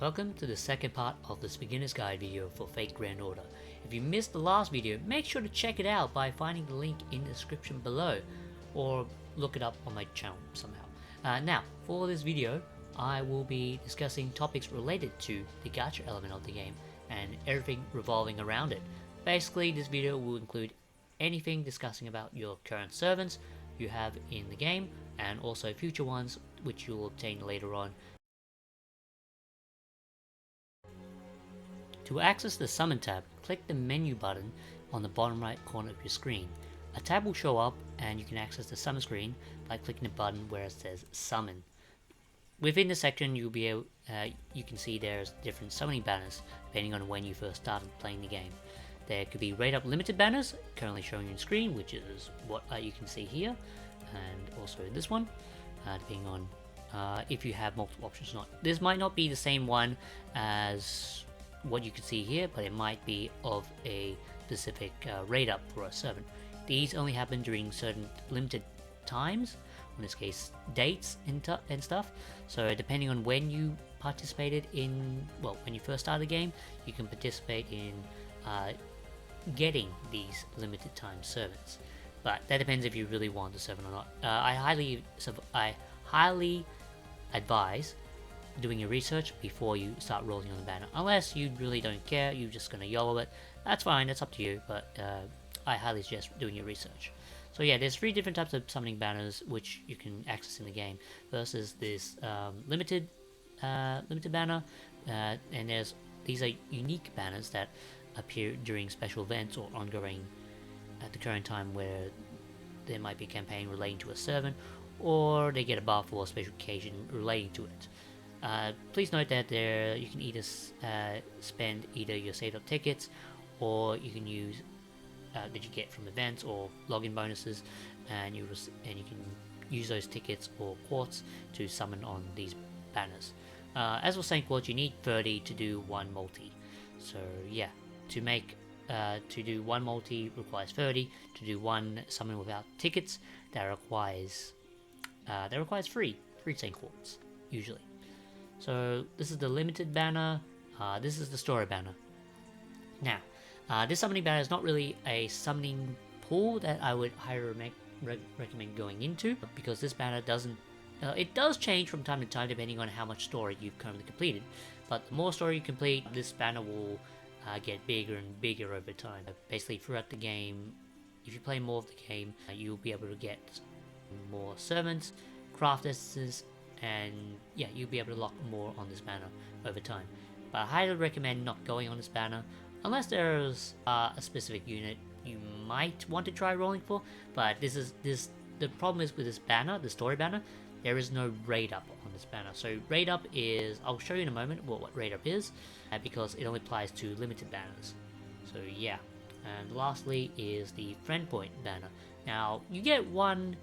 Welcome to the second part of this beginner's guide video for Fate Grand Order. If you missed the last video, make sure to check it out by finding the link in the description below or look it up on my channel somehow. Now, for this video, I will be discussing topics related to the gacha element of the game and everything revolving around it. Basically, this video will include anything discussing about your current servants you have in the game and also future ones which you will obtain later on. To access the Summon tab, click the menu button on the bottom right corner of your screen. A tab will show up and you can access the summon screen by clicking the button where it says Summon. Within the section you can see there's different summoning banners depending on when you first started playing the game. There could be rate up limited banners, currently showing on screen, which is what you can see here, and also this one, depending on if you have multiple options or not. This might not be the same one as what you can see here, but it might be of a specific rate up for a servant. These only happen during certain limited times, in this case dates and stuff, so depending on when you participated in, well, when you first started the game, you can participate in getting these limited time servants, but that depends if you really want the servant or not. I highly advise doing your research before you start rolling on the banner. Unless you really don't care, you're just gonna YOLO it, that's fine, that's up to you, but I highly suggest doing your research. So yeah, there's 3 different types of summoning banners which you can access in the game. First is this limited banner, and these are unique banners that appear during special events or ongoing at the current time, where there might be a campaign relating to a servant, or they get a buff for a special occasion relating to it. Please note that you can either spend either your saved up tickets, or you can use that you get from events or login bonuses, and you can use those tickets or quartz to summon on these banners. As was saying, quartz, you need 30 to do one multi. So yeah, to do one multi requires 30. To do one summon without tickets, that requires 3 same quartz usually. So this is the limited banner, this is the story banner. Now, this summoning banner is not really a summoning pool that I would highly recommend going into, because this banner doesn't, it does change from time to time depending on how much story you've currently completed, but the more story you complete, this banner will get bigger and bigger over time. Basically throughout the game, if you play more of the game, you'll be able to get more servants, craft essences, and yeah, you'll be able to lock more on this banner over time. But I highly recommend not going on this banner unless there's a specific unit you might want to try rolling for. But the problem is with this banner, the story banner, there is no rate up on this banner. So rate up is, I'll show you in a moment what rate up is, because it only applies to limited banners. So yeah, and lastly is the friend point banner. Now you get one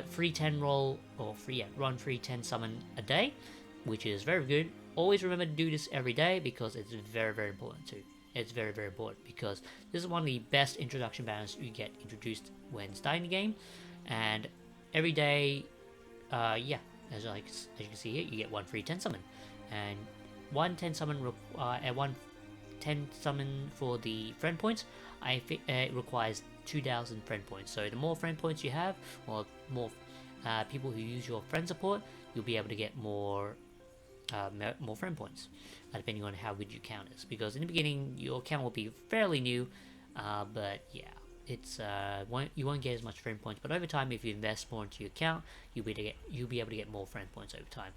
free 10 roll, or run free 10 summon a day, which is very good. Always remember to do this every day because it's very important too. It's very important because this is one of the best introduction banners you get introduced when starting the game, and every day, as you can see here, you get one free 10 summon, and one 10 summon and one 10 summon for the friend points. It requires 2,000 friend points. So the more friend points you have, or more people who use your friend support, you'll be able to get more friend points, depending on how good your count is. Because in the beginning, your count will be fairly new, but yeah, it's you won't get as much friend points. But over time, if you invest more into your account, you'll be able to get more friend points over time.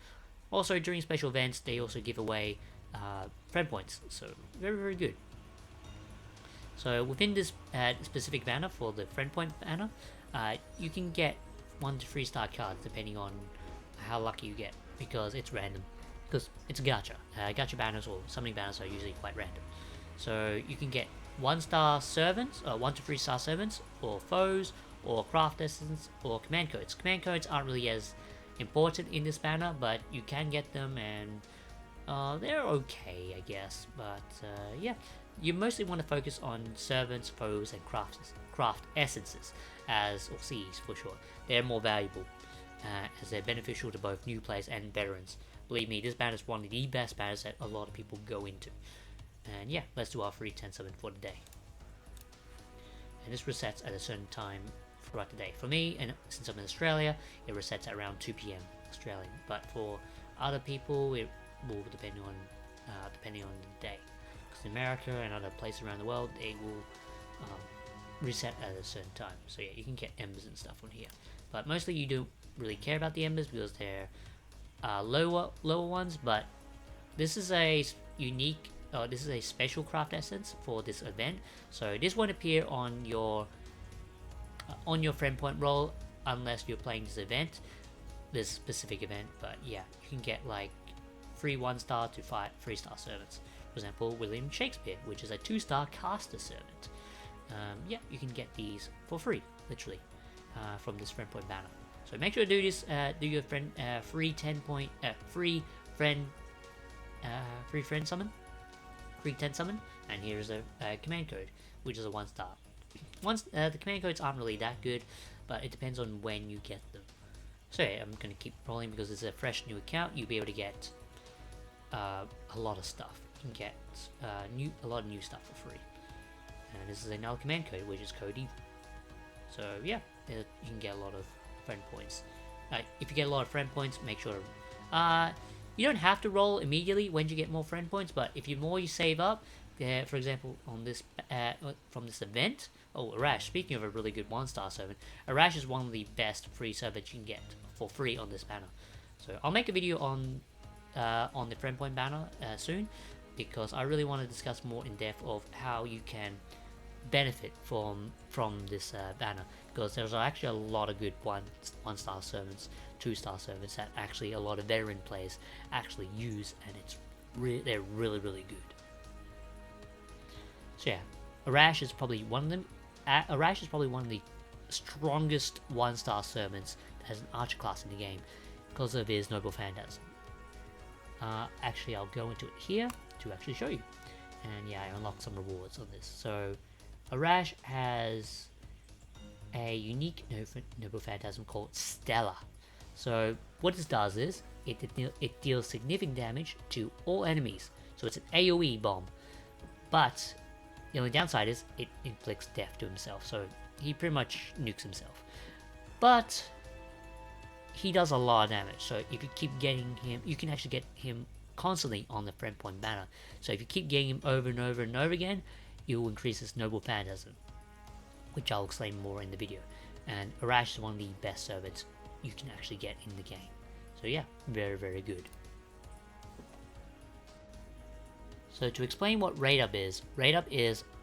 Also, during special events, they also give away friend points, so very good. So within this specific banner for the friend point banner, you can get 1 to 3 star cards depending on how lucky you get, because it's random, because it's a gacha. Gacha banners or summoning banners are usually quite random. So you can get 1 star servants, 1 to 3 star servants, or foes, or craft essence, or command codes. Command codes aren't really as important in this banner, but you can get them, and they're okay, I guess. But yeah, you mostly want to focus on servants, foes, and craft essences, or Cs for short. They're more valuable, as they're beneficial to both new players and veterans Believe me, this banner is one of the best banners that a lot of people go into. And yeah, let's do our free 10 summon for the day. And this resets at a certain time throughout the day. For me, and since I'm in Australia, it resets at around 2 PM Australian. But for other people, it will depend on the day. Because in America and other places around the world, they will reset at a certain time. So yeah, you can get embers and stuff on here. But mostly you don't really care about the embers because they're lower ones. But this is a unique. This is a special craft essence for this event, so this won't appear on your friend point roll unless you're playing this specific event. But yeah, you can get like free 1-star to 5 3-star servants. For example, William Shakespeare, which is a 2-star caster servant. Yeah, you can get these for free, literally, from this friend point banner. So make sure to do this. Do your friend free 10 point free friend summon. Free 10 summon, and here's a command code, which is a 1-star. The command codes aren't really that good, but it depends on when you get them. So yeah, I'm gonna keep rolling because it's a fresh new account. You'll be able to get a lot of stuff. You can get a lot of new stuff for free. And this is another command code, which is code evil. So yeah, you can get a lot of friend points. If you get a lot of friend points, make sure you don't have to roll immediately when you get more friend points, but if the more you save up, for example, on this from this event, Arash, speaking of a really good 1-star servant, Arash is one of the best free servants you can get for free on this banner. So I'll make a video on the friend point banner soon, because I really want to discuss more in depth of how you can benefit from this banner, because there's actually a lot of good 1-star servants, 2-star servants that actually a lot of veteran players actually use, and they're really good. So yeah, Arash is probably one of them. Arash is probably one of the strongest 1-star servants that has an archer class in the game because of his noble phantasm. Actually, I'll go into it here to actually show you. And yeah, I unlocked some rewards on this. So Arash has a unique noble phantasm called Stella. So what this does is it deals significant damage to all enemies. So it's an AoE bomb, but the only downside is it inflicts death to himself. So he pretty much nukes himself, but he does a lot of damage. So if you keep getting him, you can actually get him constantly on the friend point banner. So if you keep getting him over and over and over again, you will increase his noble phantasm, which I'll explain more in the video. And Arash is one of the best servants you can actually get in the game. So yeah, very good. So to explain what rate up is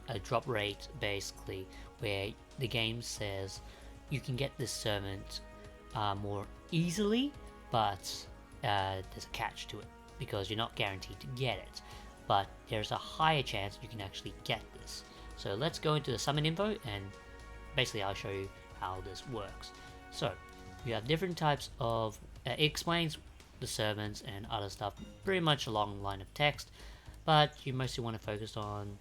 a drop rate basically where the game says you can get this servant more easily, but there's a catch to it because you're not guaranteed to get it, but there's a higher chance you can actually get this. So let's go into the summon info, and basically I'll show you how this works. So you have different types of it explains the servants and other stuff pretty much along the line of text, but you mostly want to focus on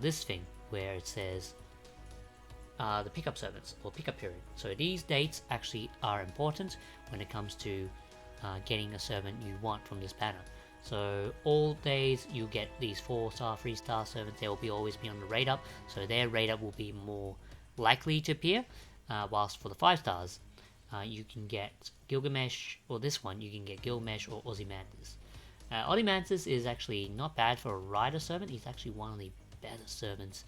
this thing where it says the pickup servants or pickup period. So these dates actually are important when it comes to getting a servant you want from this banner. So all days you get these 4-star, 3-star servants. They will always be on the rate up, so their rate up will be more likely to appear. Whilst for the 5 stars, you can get Gilgamesh, or this one you can get Gilgamesh or Ozymandias. Ozymandias is actually not bad for a rider servant. He's actually one of the better servants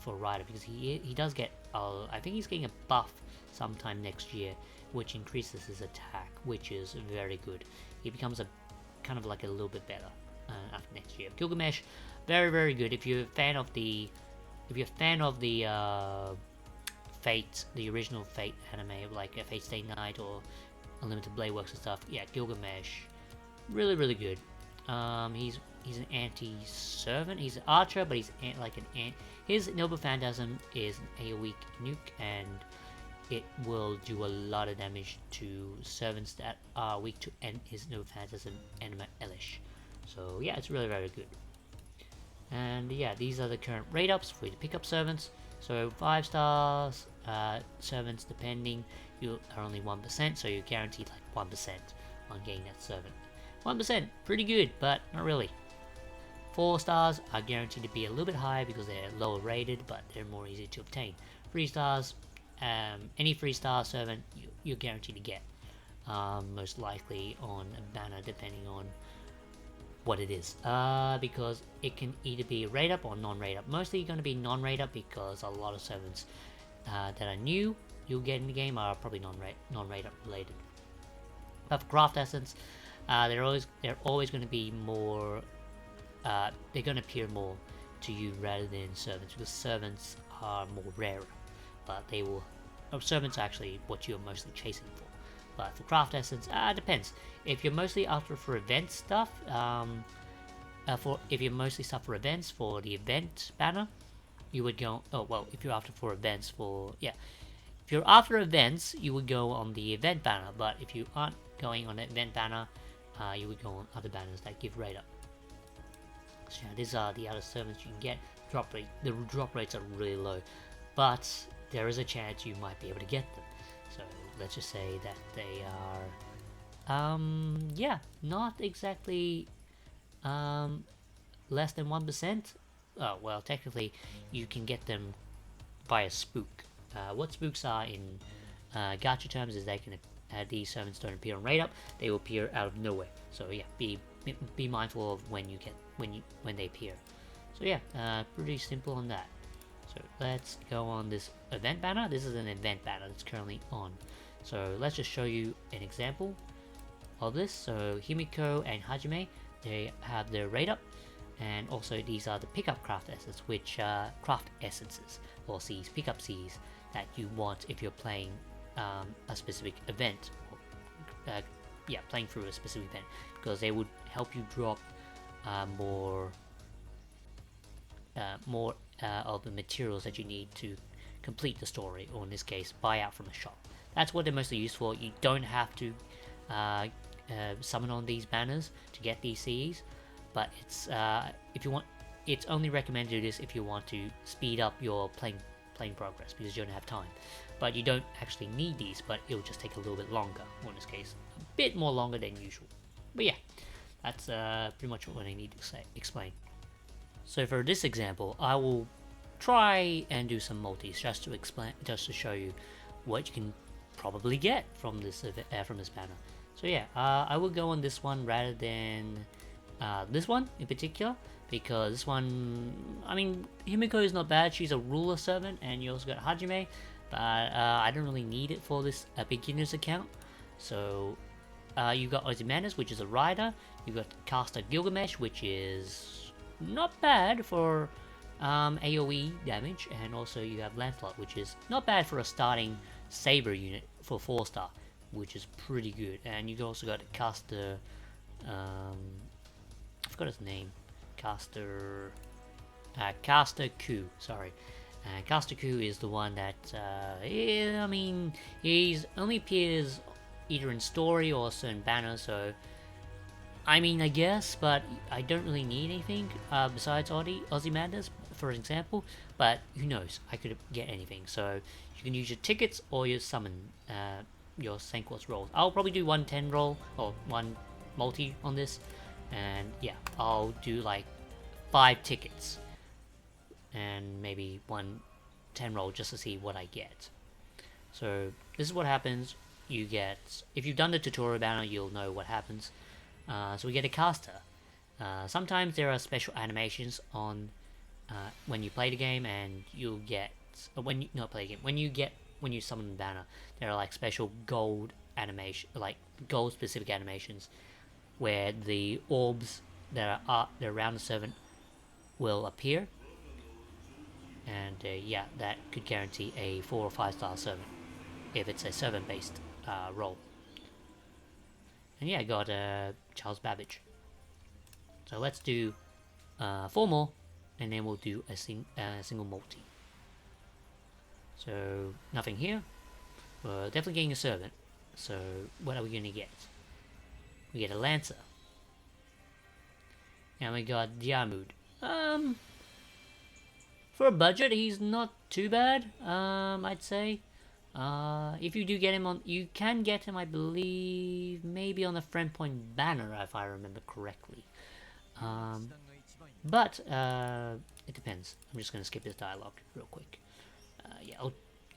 for a rider, because he does get I think he's getting a buff sometime next year, which increases his attack, which is very good. He becomes a kind of like a little bit better after next year. Gilgamesh, very good. If you're a fan of the Fate, the original Fate anime, like Fate Stay Night or Unlimited Blade Works and stuff, yeah, Gilgamesh, really good. He's an anti-servant. He's an archer, but he's his noble phantasm is an AoE nuke, and it will do a lot of damage to servants that are weak to his noble phantasm, Anima Elish. So yeah, it's really very good. And yeah, these are the current rate ups for the pickup servants. So 5 stars servants, depending, you are only 1%, so you're guaranteed like 1% on getting that servant. 1%, pretty good, but not really. 4 stars are guaranteed to be a little bit higher because they're lower rated, but they're more easy to obtain. 3 stars, any 3-star servant you're guaranteed to get. Most likely on a banner, depending on what it is, because it can either be rate up or non-rate up. Mostly going to be non-rate up because a lot of servants that are new you'll get in the game are probably non-rate up related. But for craft essence, they're always going to be more. They're going to appear more to you rather than servants, because servants are more rarer, but they will. Servants are actually what you're mostly chasing for. But for craft essence, depends. If you're mostly after for event stuff, if you're mostly stuff for events for the event banner, you would go. Oh well, if you're after for events if you're after events, you would go on the event banner. But if you aren't going on the event banner, you would go on other banners that give rate up. So yeah, these are the other servants you can get. The drop rates are really low, but there is a chance you might be able to get them. So let's just say that they are, not exactly less than 1%. Oh well, technically you can get them via spook. What spooks are in gacha terms is they can these servants don't appear on rate up; they will appear out of nowhere. So yeah, be mindful of when they appear. So yeah, pretty simple on that. So let's go on this event banner. This is an event banner that's currently on. So let's just show you an example of this. So Himiko and Hajime, they have their rate up, and also these are the pickup craft essences, which craft essences or Cs, pickup Cs that you want if you're playing a specific event, or, playing through a specific event, because they would help you drop more of the materials that you need to complete the story, or in this case, buy out from a shop. That's what they're mostly used for. You don't have to summon on these banners to get these Cs, but it's if you want, it's only recommended to do this if you want to speed up your playing progress, because you don't have time. But you don't actually need these, but it'll just take a little bit longer, or in this case, a bit more longer than usual. But yeah, that's pretty much what I need to explain. So for this example, I will try and do some multis just to show you what you can probably get from this banner. So yeah, I will go on this one rather than this one in particular, because this one, I mean, Himiko is not bad. She's a ruler servant, and you also got Hajime, but I don't really need it for this beginner's account. So you got Ozymandias, which is a rider. You got Caster Gilgamesh, which is not bad for AoE damage, and also you have Lancelot, which is not bad for a starting Saber unit for 4-star, which is pretty good. And you also got Caster, I forgot his name, Caster Ku, sorry. Caster Ku is the one that, I mean, he's only appears either in story or certain banners, so I mean, I guess, but I don't really need anything besides Ozymandias, for example. But who knows? I could get anything. So you can use your tickets or your summon, your Sanquos rolls. I'll probably do 110 roll or 1 multi on this, and yeah, I'll do like 5 tickets and maybe 110 roll just to see what I get. So this is what happens. You get, if you've done the tutorial banner, you'll know what happens. So we get a caster. Sometimes there are special animations on when you play the game, and you'll get when you summon the banner. There are like special gold animation, like gold specific animations, where the orbs that are around the servant will appear, and yeah, that could guarantee a 4 or 5-star servant if it's a servant based role. And yeah, I got Charles Babbage. So let's do 4 more, and then we'll do a single multi. So nothing here. We're definitely getting a servant. So what are we gonna get? We get a Lancer. And we got Diarmuid. For a budget, he's not too bad, I'd say. If you do get him on, you can get him, I believe, maybe on the friend point banner, if I remember correctly. But it depends. I'm just gonna skip this dialogue real quick. Yeah,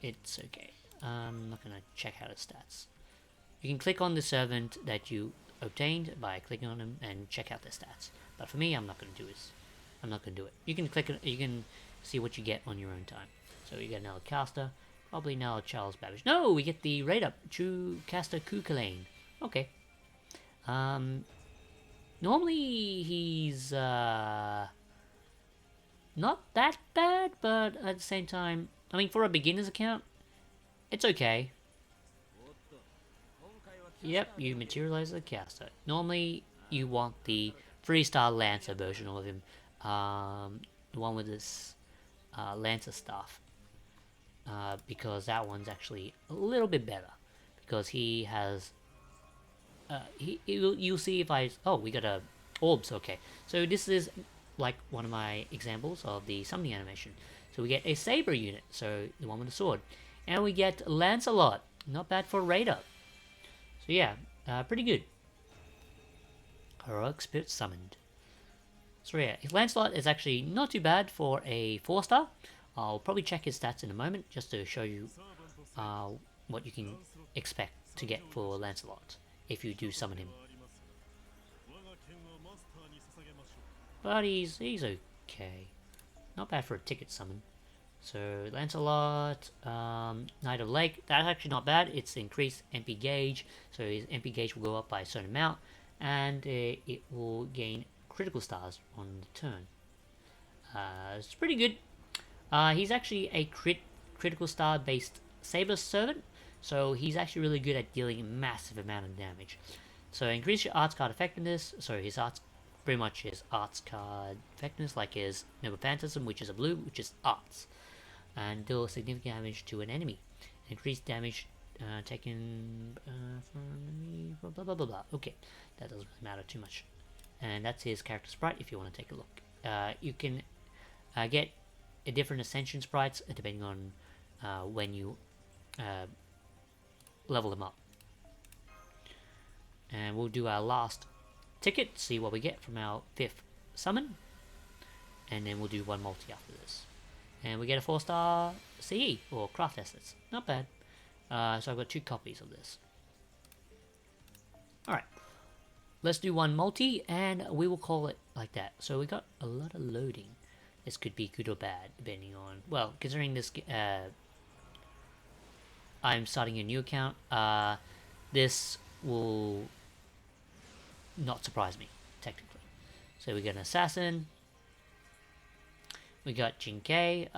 it's okay. I'm not gonna check out his stats. You can click on the servant that you obtained by clicking on him and check out their stats. But for me, I'm not gonna do this. I'm not gonna do it. You can click it. You can see what you get on your own time. So you get another caster. Probably now Charles Babbage. No, we get the raid up. True caster Kukulane. Okay. Normally he's not that bad, but at the same time, I mean, for a beginner's account, it's okay. Yep, you materialize the caster. Normally, you want the 3-star Lancer version of him. The one with this Lancer stuff. Because that one's actually a little bit better. Because he has... you'll see if I... Oh, we got a orbs, okay. So this is like one of my examples of the summoning animation. So we get a Saber unit, so the one with the sword. And we get Lancelot. Not bad for a raider. So yeah, pretty good. Heroic Spirit Summoned. So yeah, Lancelot is actually not too bad for a 4-star. I'll probably check his stats in a moment just to show you what you can expect to get for Lancelot if you do summon him. But he's okay. Not bad for a ticket summon. So Lancelot, Knight of Lake, that's actually not bad. It's increased MP gauge, so his MP gauge will go up by a certain amount, and it will gain critical stars on the turn. It's pretty good. He's actually a critical star based Saber Servant, so he's actually really good at dealing a massive amount of damage. So increase your arts card effectiveness, so his arts, pretty much his arts card effectiveness, like his Noble Phantasm, which is a blue, which is arts. And deal significant damage to an enemy. Increased damage taken from enemy, blah blah blah blah. Okay, that doesn't really matter too much. And that's his character sprite if you want to take a look. You can get a different ascension sprites depending on when you level them up. And we'll do our last ticket, see what we get from our 5th summon. And then we'll do one multi after this. And we get a 4-star CE, or craft assets. Not bad. So I've got 2 copies of this. Alright. Let's do one multi, and we will call it like that. So we got a lot of loading. This could be good or bad, depending on... Well, considering this... I'm starting a new account. This will not surprise me, technically. So we got an assassin. We got Jinkei.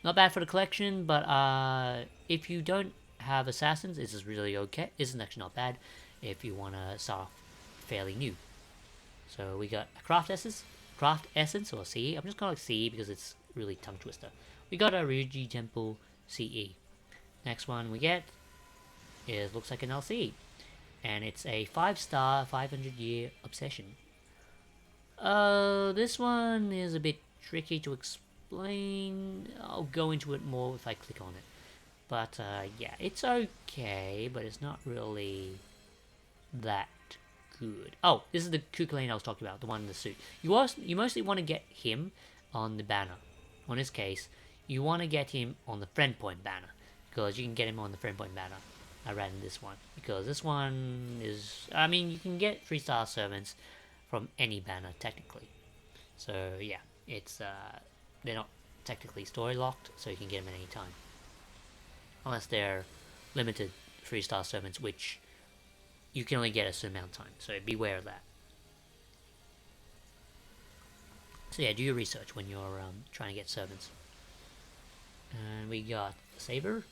Not bad for the collection, but if you don't have assassins, this is really okay. This is actually not bad if you want to start off fairly new. So we got a craft essence or CE. I'm just calling it CE because it's really tongue twister. We got a Ryuji Temple CE. Next one we get is looks like an LCE, and it's a 5-star 500-year obsession. This one is a bit tricky to explain. I'll go into it more if I click on it. But, yeah, it's okay, but it's not really that good. Oh, this is the Kukulane I was talking about, the one in the suit. You mostly want to get him on the banner. On this case, you want to get him on the friend point banner, because you can get him on the friend point banner rather than this one. Because this one is, I mean, you can get 3-star servants from any banner technically. So yeah, it's they're not technically story locked, so you can get them at any time, unless they're limited 3-star servants, which you can only get a certain amount of time. So beware of that. So yeah, do your research when you're trying to get servants. And we got Saber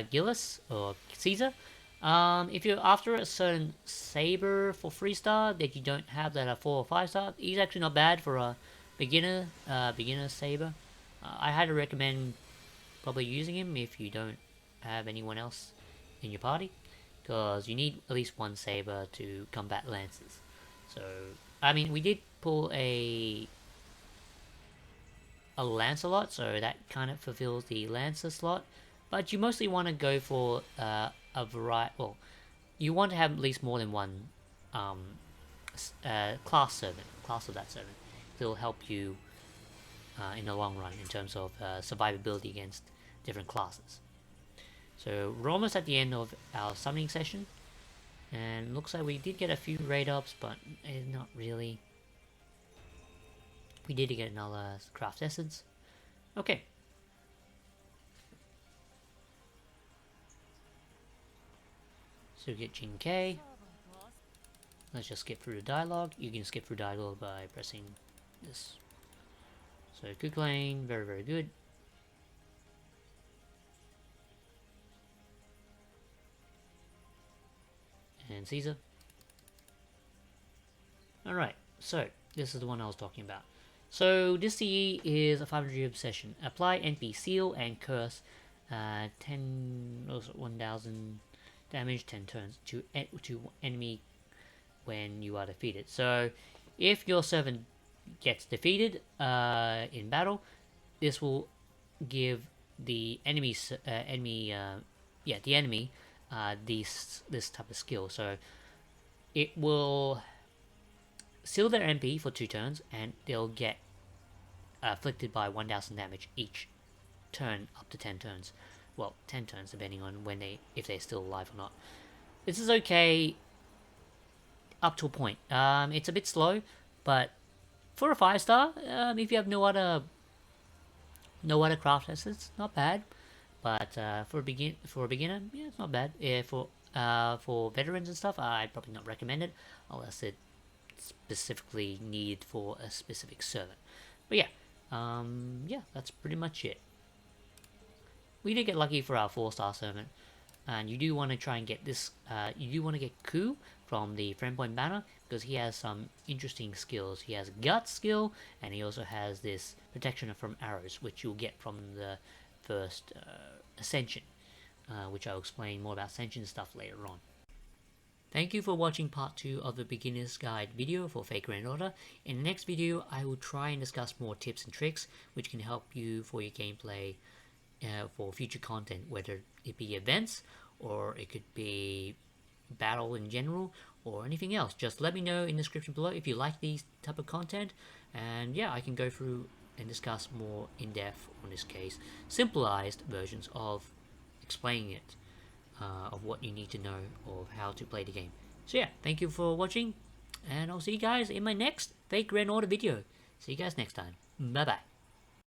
Gillis or Caesar. If you're after a certain Saber for 3-star that you don't have that are 4 or 5-star, he's actually not bad for a beginner Saber. I had to recommend probably using him if you don't have anyone else in your party, because you need at least one Saber to combat Lancers. So, I mean, we did pull a a Lancelot, so that kind of fulfills the Lancer slot. But you mostly want to go for a variety. Well, you want to have at least more than one class servant, class of that servant. It'll help you in the long run in terms of survivability against different classes. So we're almost at the end of our summoning session, and looks like we did get a few raid ups, but not really. We did get another craft essence. Okay. So we get Jin K. Let's just skip through the dialogue. You can skip through dialogue by pressing this. So Cook Lane, very, very good. And Caesar. Alright, so this is the one I was talking about. So this CE is a 500 obsession. Apply NP seal and curse 10,000 damage 10 turns to enemy when you are defeated. So if your servant gets defeated in battle, this will give the enemy this type of skill. So it will seal their MP for 2 turns, and they'll get afflicted by 1,000 damage each turn up to 10 turns. Well, 10 turns depending on if they're still alive or not. This is okay up to a point. It's a bit slow, but for a 5-star, if you have no other craft assets, not bad. But for a beginner, yeah, it's not bad. For veterans and stuff, I'd probably not recommend it unless it's specifically needed for a specific servant. But yeah, that's pretty much it. We did get lucky for our 4-star servant, and you do want to try and get this. You do want to get Ku from the Friend Point banner because he has some interesting skills. He has a gut skill, and he also has this protection from arrows, which you'll get from the first Ascension, which I'll explain more about Ascension stuff later on. Thank you for watching part 2 of the beginner's guide video for Fake Grand Order. In the next video, I will try and discuss more tips and tricks which can help you for your gameplay for future content, whether it be events or it could be battle in general or anything else. Just let me know in the description below if you like these type of content, and yeah, I can go through and discuss more in depth on this case, simplified versions of explaining it, of what you need to know of how to play the game. So yeah, thank you for watching, and I'll see you guys in my next Fake Grand Order video. See you guys next time. Bye bye.